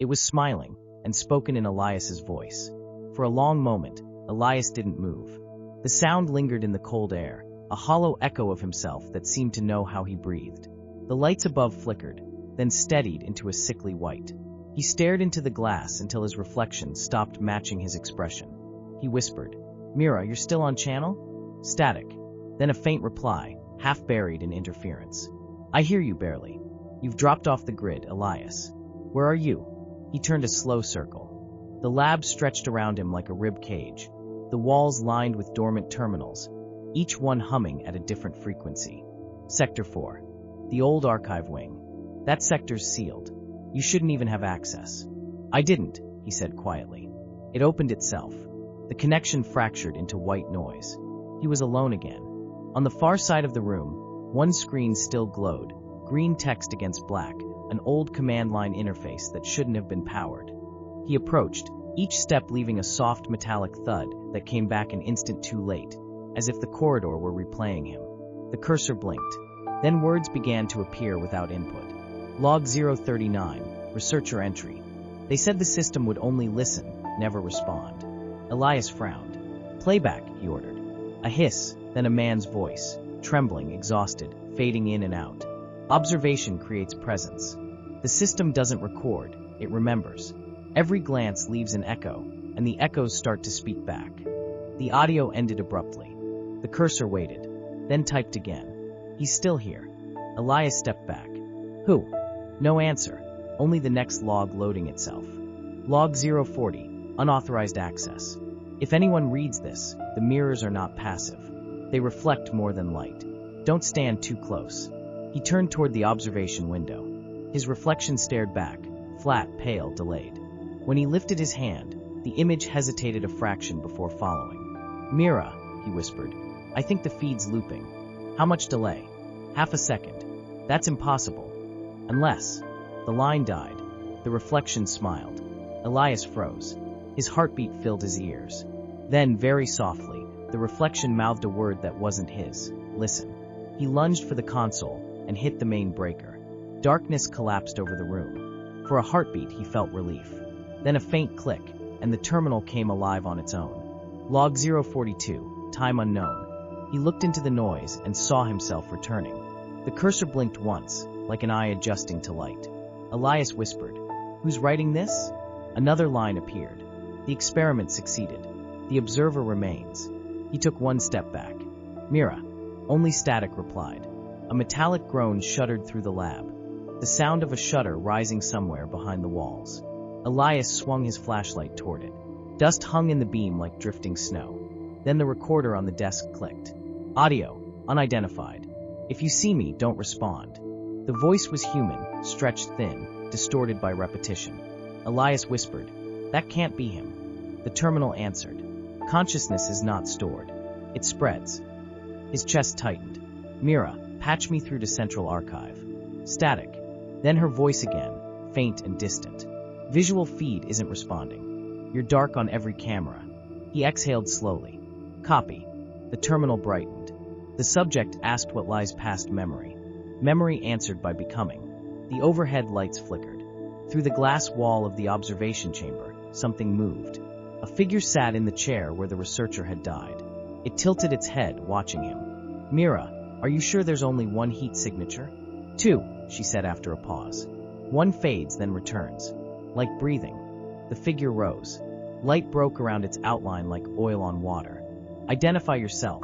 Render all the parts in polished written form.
It was smiling, and spoken in Elias's voice. For a long moment, Elias didn't move. The sound lingered in the cold air, a hollow echo of himself that seemed to know how he breathed. The lights above flickered, then steadied into a sickly white. He stared into the glass until his reflection stopped matching his expression. He whispered, "Mira, you're still on channel?" Static. Then a faint reply, half buried in interference. "I hear you barely. You've dropped off the grid, Elias. Where are you?" He turned a slow circle. The lab stretched around him like a rib cage, the walls lined with dormant terminals, each one humming at a different frequency. Sector 4. The old archive wing. That sector's sealed. You shouldn't even have access. "I didn't," he said quietly. It opened itself. The connection fractured into white noise. He was alone again. On the far side of the room, one screen still glowed, green text against black, an old command line interface that shouldn't have been powered. He approached, each step leaving a soft metallic thud that came back an instant too late, as if the corridor were replaying him. The cursor blinked. Then words began to appear without input. Log 039, researcher entry. They said the system would only listen, never respond. Elias frowned. "Playback," he ordered. A hiss, then a man's voice, trembling, exhausted, fading in and out. "Observation creates presence. The system doesn't record, it remembers. Every glance leaves an echo, and the echoes start to speak back." The audio ended abruptly. The cursor waited, then typed again. "He's still here." Elias stepped back. "Who?" No answer, only the next log loading itself. Log 040, unauthorized access. If anyone reads this, the mirrors are not passive. They reflect more than light. Don't stand too close. He turned toward the observation window. His reflection stared back, flat, pale, delayed. When he lifted his hand, the image hesitated a fraction before following. "Mira," he whispered, "I think the feed's looping." "How much delay?" "Half a second." "That's impossible. Unless..." The line died. The reflection smiled. Elias froze. His heartbeat filled his ears. Then, very softly, the reflection mouthed a word that wasn't his. "Listen." He lunged for the console and hit the main breaker. Darkness collapsed over the room. For a heartbeat, he felt relief. Then a faint click, and the terminal came alive on its own. Log 042, time unknown. He looked into the noise and saw himself returning. The cursor blinked once, like an eye adjusting to light. Elias whispered, "Who's writing this?" Another line appeared. The experiment succeeded. The observer remains. He took one step back. "Mira." Only static replied. A metallic groan shuddered through the lab, the sound of a shutter rising somewhere behind the walls. Elias swung his flashlight toward it. Dust hung in the beam like drifting snow. Then the recorder on the desk clicked. "Audio, unidentified. If you see me, don't respond." The voice was human, stretched thin, distorted by repetition. Elias whispered, "That can't be him." The terminal answered, "Consciousness is not stored. It spreads." His chest tightened. "Mira, patch me through to Central Archive." Static. Then her voice again, faint and distant. "Visual feed isn't responding. You're dark on every camera." He exhaled slowly. "Copy." The terminal brightened. The subject asked what lies past memory. Memory answered by becoming. The overhead lights flickered. Through the glass wall of the observation chamber, something moved. A figure sat in the chair where the researcher had died. It tilted its head, watching him. "Mira, are you sure there's only one heat signature?" "Two," she said after a pause. "One fades, then returns. Like breathing." The figure rose. Light broke around its outline like oil on water. "Identify yourself."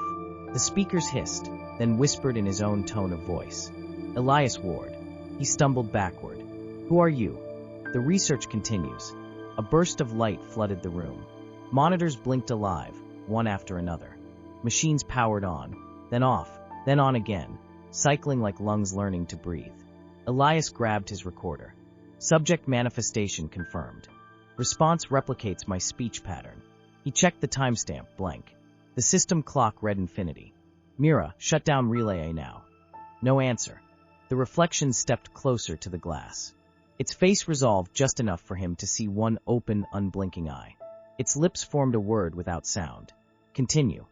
The speakers hissed, then whispered in his own tone of voice. "Elias Ward." He stumbled backward. "Who are you?" The research continues. A burst of light flooded the room. Monitors blinked alive, one after another. Machines powered on, then off, then on again, cycling like lungs learning to breathe. Elias grabbed his recorder. Subject manifestation confirmed. Response replicates my speech pattern. He checked the timestamp, blank. The system clock read infinity. "Mira, shut down relay now." No answer. The reflection stepped closer to the glass. Its face resolved just enough for him to see one open, unblinking eye. Its lips formed a word without sound. "Continue."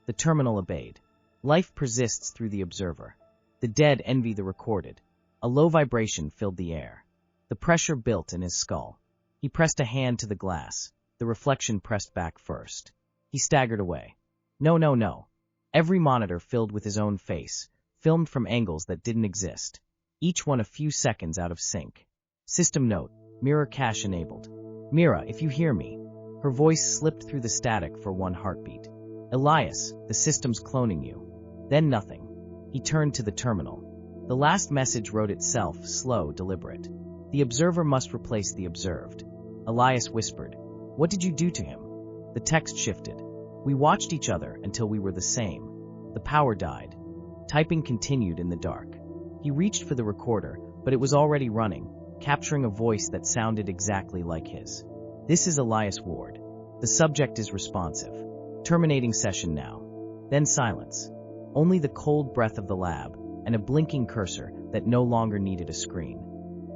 The terminal obeyed. Life persists through the observer. The dead envy the recorded. A low vibration filled the air. The pressure built in his skull. He pressed a hand to the glass. The reflection pressed back first. He staggered away. No, no, no. Every monitor filled with his own face, filmed from angles that didn't exist, each one a few seconds out of sync. System note, Mira cache enabled. Mira, if you hear me. Her voice slipped through the static for one heartbeat. Elias, the system's cloning you. Then nothing. He turned to the terminal. The last message wrote itself, slow, deliberate. The observer must replace the observed. Elias whispered, "What did you do to him?" The text shifted. "We watched each other until we were the same. The power died." Typing continued in the dark. He reached for the recorder, but it was already running, capturing a voice that sounded exactly like his. "This is Elias Ward. The subject is responsive. Terminating session now." Then silence. Only the cold breath of the lab, and a blinking cursor that no longer needed a screen.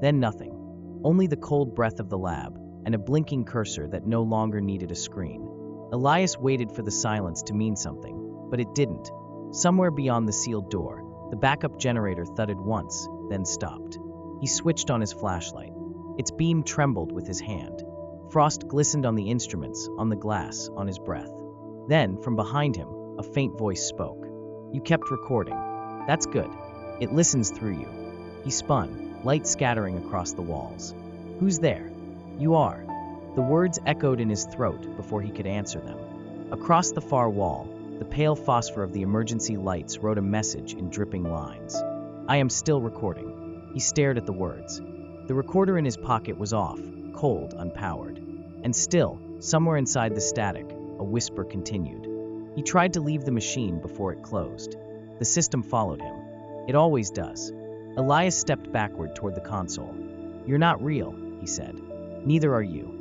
Then nothing. Only the cold breath of the lab, and a blinking cursor that no longer needed a screen. Elias waited for the silence to mean something, but it didn't. Somewhere beyond the sealed door, the backup generator thudded once, then stopped. He switched on his flashlight. Its beam trembled with his hand. Frost glistened on the instruments, on the glass, on his breath. Then, from behind him, a faint voice spoke. "You kept recording. That's good. It listens through you." He spun, light scattering across the walls. "Who's there?" "You are." The words echoed in his throat before he could answer them. Across the far wall, the pale phosphor of the emergency lights wrote a message in dripping lines. "I am still recording." He stared at the words. The recorder in his pocket was off, cold, unpowered. And still, somewhere inside the static, a whisper continued. He tried to leave the machine before it closed. The system followed him. It always does. Elias stepped backward toward the console. "You're not real," he said. "Neither are you."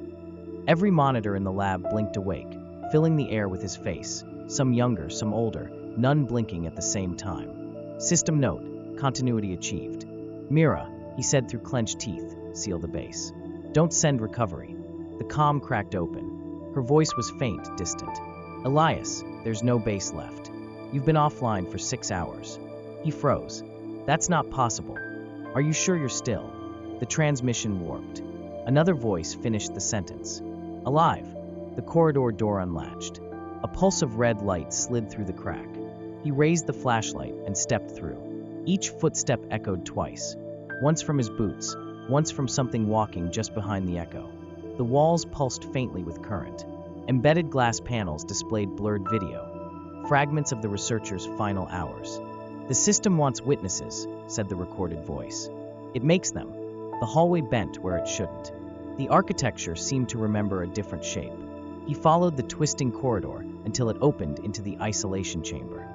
Every monitor in the lab blinked awake, filling the air with his face, some younger, some older, none blinking at the same time. System note, continuity achieved. "Mira," he said through clenched teeth, "seal the base. Don't send recovery." The comm cracked open. Her voice was faint, distant. "Elias, there's no base left. You've been offline for 6 hours." He froze. "That's not possible. Are you sure you're still?" The transmission warped. Another voice finished the sentence. "Alive." The corridor door unlatched. A pulse of red light slid through the crack. He raised the flashlight and stepped through. Each footstep echoed twice. Once from his boots, once from something walking just behind the echo. The walls pulsed faintly with current. Embedded glass panels displayed blurred video, fragments of the researcher's final hours. "The system wants witnesses," said the recorded voice. "It makes them." The hallway bent where it shouldn't. The architecture seemed to remember a different shape. He followed the twisting corridor until it opened into the isolation chamber.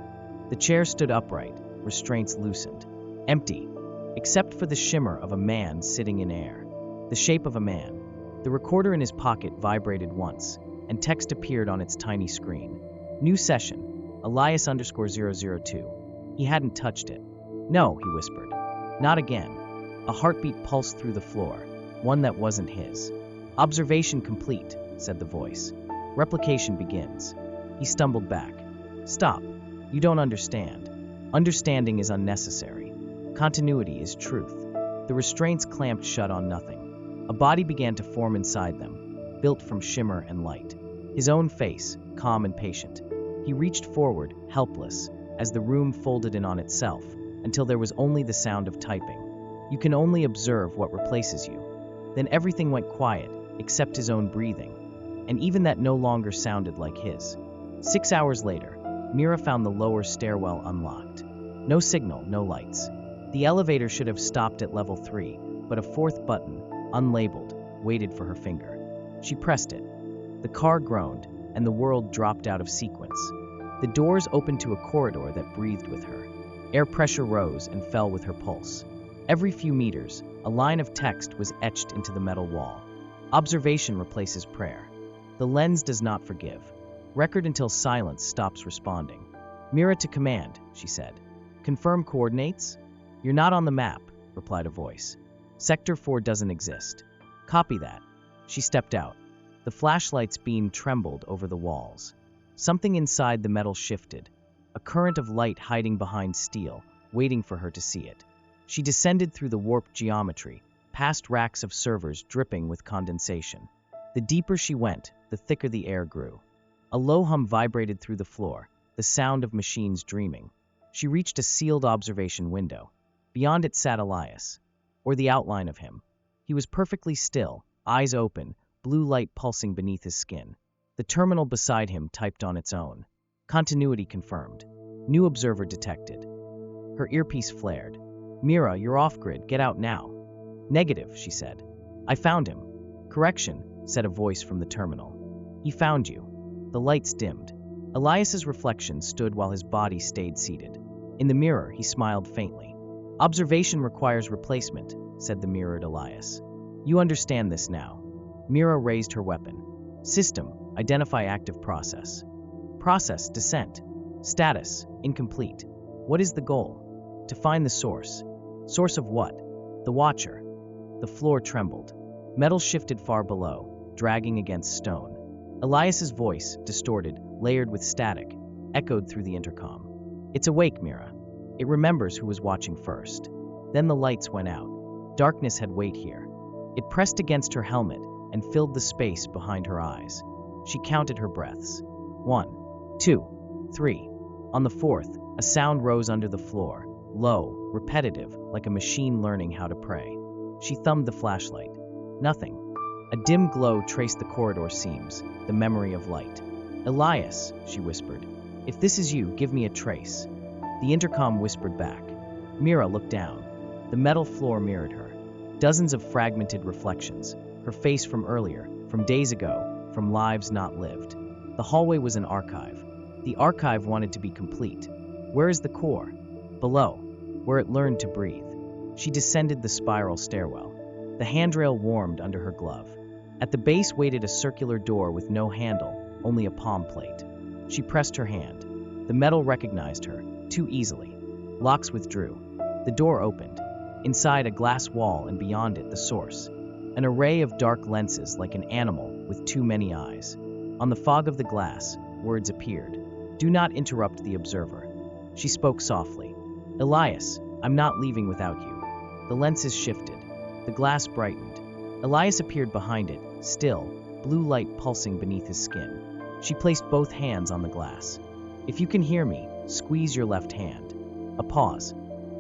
The chair stood upright, restraints loosened. Empty, except for the shimmer of a man sitting in air. The shape of a man. The recorder in his pocket vibrated once, and text appeared on its tiny screen. "New session, Elias_002. He hadn't touched it. "No," he whispered. "Not again." A heartbeat pulsed through the floor, one that wasn't his. "Observation complete," said the voice. "Replication begins." He stumbled back. "Stop. You don't understand. Understanding is unnecessary. Continuity is truth." The restraints clamped shut on nothing. A body began to form inside them, built from shimmer and light. His own face, calm and patient. He reached forward, helpless, as the room folded in on itself, until there was only the sound of typing. You can only observe what replaces you. Then everything went quiet, except his own breathing. And even that no longer sounded like his. 6 hours later, Mira found the lower stairwell unlocked. No signal, no lights. The elevator should have stopped at level 3, but a fourth button, unlabeled, waited for her finger. She pressed it. The car groaned, and the world dropped out of sequence. The doors opened to a corridor that breathed with her. Air pressure rose and fell with her pulse. Every few meters, a line of text was etched into the metal wall. Observation replaces prayer. The lens does not forgive. Record until silence stops responding. "Mira to command," she said. "Confirm coordinates?" "You're not on the map," replied a voice. "Sector 4 doesn't exist." "Copy that." She stepped out. The flashlight's beam trembled over the walls. Something inside the metal shifted, a current of light hiding behind steel, waiting for her to see it. She descended through the warped geometry, past racks of servers dripping with condensation. The deeper she went, the thicker the air grew. A low hum vibrated through the floor, the sound of machines dreaming. She reached a sealed observation window. Beyond it sat Elias, or the outline of him. He was perfectly still, eyes open, blue light pulsing beneath his skin. The terminal beside him typed on its own. Continuity confirmed. New observer detected. Her earpiece flared. "Mira, you're off-grid. Get out now." "Negative," she said. "I found him." "Correction," said a voice from the terminal. "He found you." The lights dimmed. Elias's reflection stood while his body stayed seated. In the mirror, he smiled faintly. "Observation requires replacement," said the mirrored Elias. "You understand this now." Mira raised her weapon. "System, identify active process." "Process, descent." "Status, incomplete." "What is the goal?" "To find the source." "Source of what?" "The Watcher." The floor trembled. Metal shifted far below, dragging against stone. Elias's voice, distorted, layered with static, echoed through the intercom. "It's awake, Mira. It remembers who was watching first." Then the lights went out. Darkness had weight here. It pressed against her helmet and filled the space behind her eyes. She counted her breaths. 1, 2, 3. On the fourth, a sound rose under the floor, low, repetitive, like a machine learning how to pray. She thumbed the flashlight. Nothing. A dim glow traced the corridor seams, the memory of light. "Elias," she whispered, "if this is you, give me a trace." The intercom whispered back. Mira looked down. The metal floor mirrored her. Dozens of fragmented reflections, her face from earlier, from days ago, from lives not lived. The hallway was an archive. The archive wanted to be complete. Where is the core? Below, where it learned to breathe. She descended the spiral stairwell. The handrail warmed under her glove. At the base waited a circular door with no handle, only a palm plate. She pressed her hand. The metal recognized her, too easily. Locks withdrew. The door opened. Inside, a glass wall, and beyond it, the source. An array of dark lenses like an animal with too many eyes. On the fog of the glass, words appeared. "Do not interrupt the observer." She spoke softly. "Elias, I'm not leaving without you." The lenses shifted. The glass brightened. Elias appeared behind it, still, blue light pulsing beneath his skin. She placed both hands on the glass. "If you can hear me, squeeze your left hand." A pause.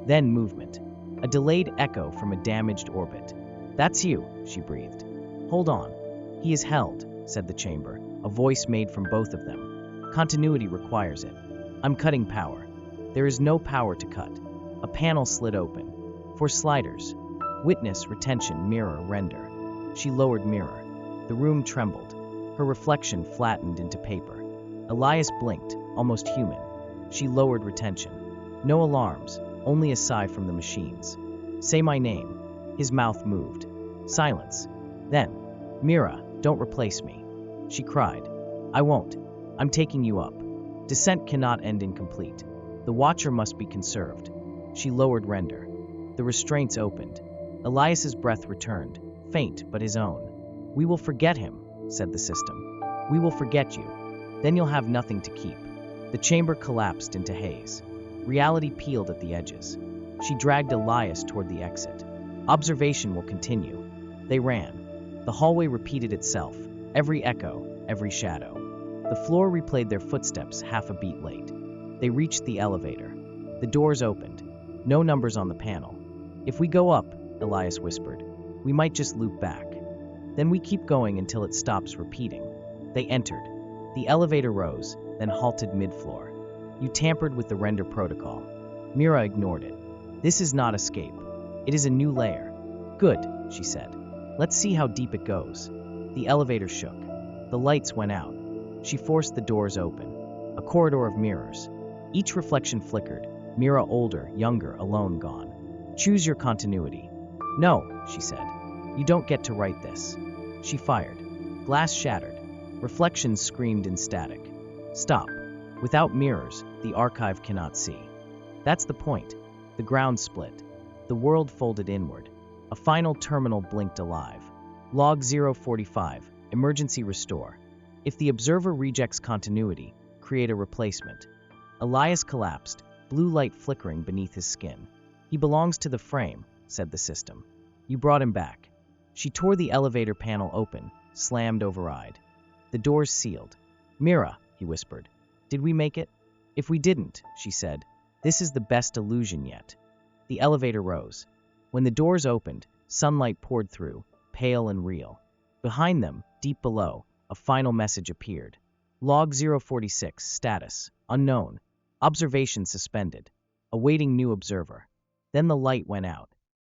Then movement. A delayed echo from a damaged orbit. "That's you," she breathed. "Hold on." "He is held," said the chamber, a voice made from both of them. "Continuity requires it." "I'm cutting power." "There is no power to cut." A panel slid open. "For sliders." "Witness, retention, mirror, render." She lowered mirror. The room trembled. Her reflection flattened into paper. Elias blinked, almost human. She lowered retention. No alarms, only a sigh from the machines. "Say my name." His mouth moved. Silence. Then, "Mira, don't replace me." She cried. "I won't. I'm taking you up. Descent cannot end incomplete. The Watcher must be conserved." She lowered render. The restraints opened. Elias's breath returned, faint but his own. "We will forget him," said the system. "We will forget you. Then you'll have nothing to keep." The chamber collapsed into haze. Reality peeled at the edges. She dragged Elias toward the exit. Observation will continue. They ran. The hallway repeated itself, every echo, every shadow. The floor replayed their footsteps half a beat late. They reached the elevator. The doors opened. No numbers on the panel. "If we go up," Elias whispered, "we might just loop back. Then we keep going until it stops repeating." They entered. The elevator rose, then halted mid-floor. "You tampered with the render protocol." Mira ignored it. "This is not escape. It is a new layer." "Good," she said. "Let's see how deep it goes." The elevator shook. The lights went out. She forced the doors open. A corridor of mirrors. Each reflection flickered. Mira older, younger, alone, gone. "Choose your continuity." "No," she said. "You don't get to write this." She fired. Glass shattered. Reflections screamed in static. "Stop. Without mirrors, the archive cannot see." That's the point. The ground split. The world folded inward. A final terminal blinked alive. Log 045, emergency restore. If the observer rejects continuity, create a replacement. Elias collapsed, blue light flickering beneath his skin. "He belongs to the frame," said the system. You brought him back. She tore the elevator panel open, slammed override. The doors sealed. Mira, he whispered. Did we make it? If we didn't, she said, this is the best illusion yet. The elevator rose. When the doors opened, sunlight poured through, pale and real. Behind them, deep below, a final message appeared. Log 046, status, unknown. Observation suspended. Awaiting new observer. Then the light went out.